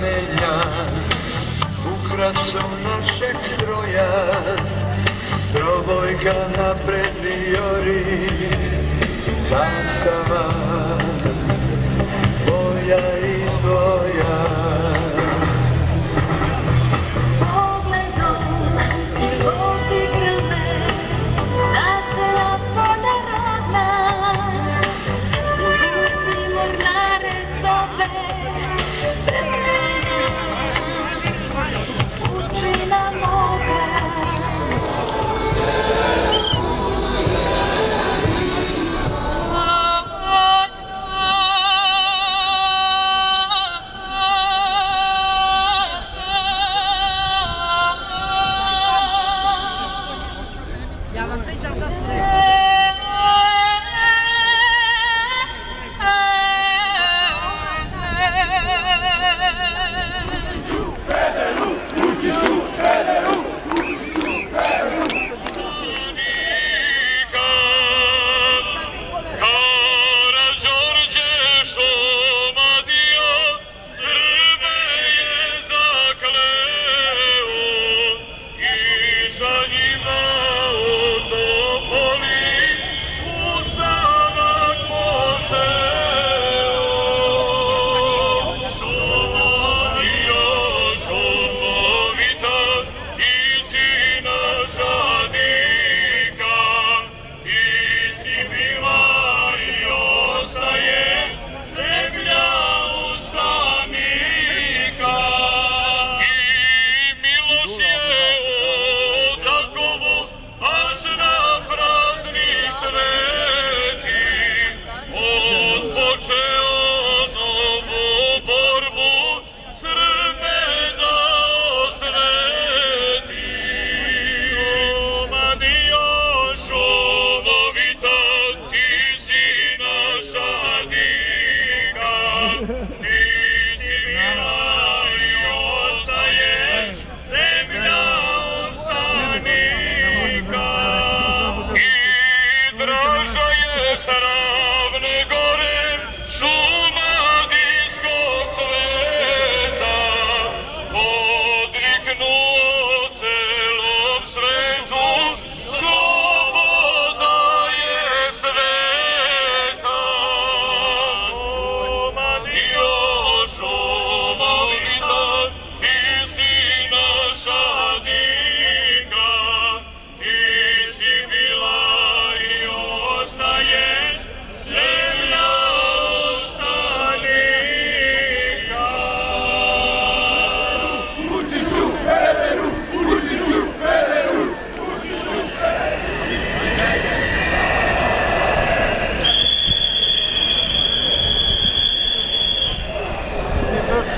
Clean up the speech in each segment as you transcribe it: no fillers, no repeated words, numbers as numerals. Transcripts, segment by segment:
znamenja ukrasom našeg stroja, trobojka napred jori, zastava tvoja i tvoja.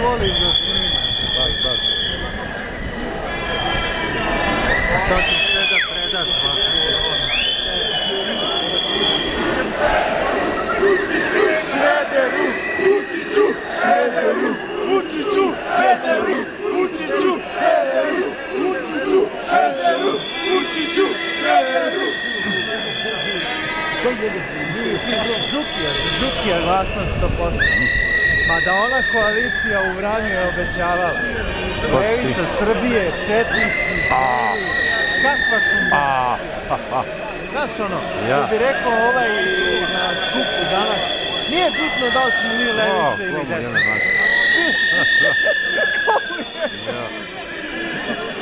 Voliš da snima. Baš. To ćeš sve da predaš vaspitnicima. Šrederu, Vučiću, Šrederu, Vučiću, Šrederu, Vučiću, Šrederu, Vučiću, Šrederu, Vučiću, Šrederu. Zukija glasan 100%. Ma da ona koalicija u Vranju je obećavala. Levica Srbije, četnici, kakva kombinacija. Znaš ono, što bi rekao ovaj na skupu danas, nije bitno da li smo mi levice ili desnice.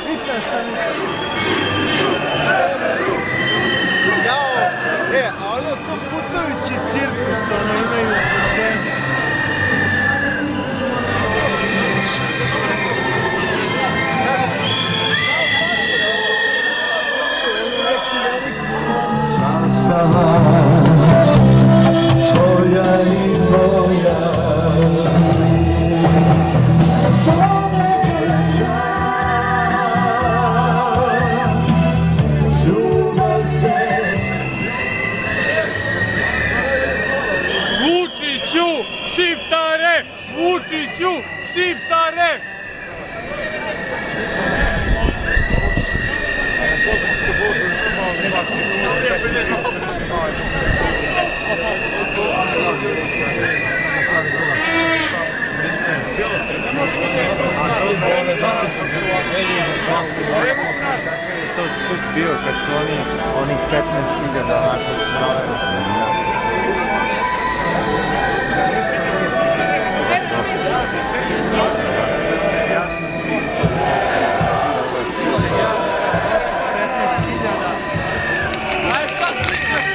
Bitno sam jao, a ono ko putujući cirkus, ono imaju izvučenje. Zastava tvoja i moja, ljubav se Vučiću, šiptare! Vučiću, šiptare! Bilo put bio kad su onih 15.000 onako proveli. Jasno čini. Ja da se loši s 15.000. Aj, šta slikaš?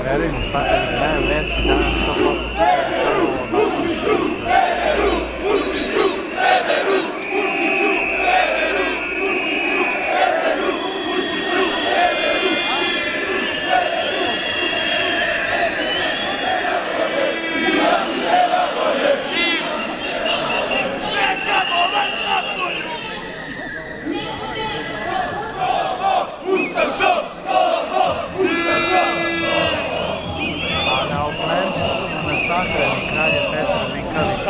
Verujem, gledam vesti danas 100% čekam samo ovo nakon. A na Oplencu su mu na sahrani šalje Petar Nikolić.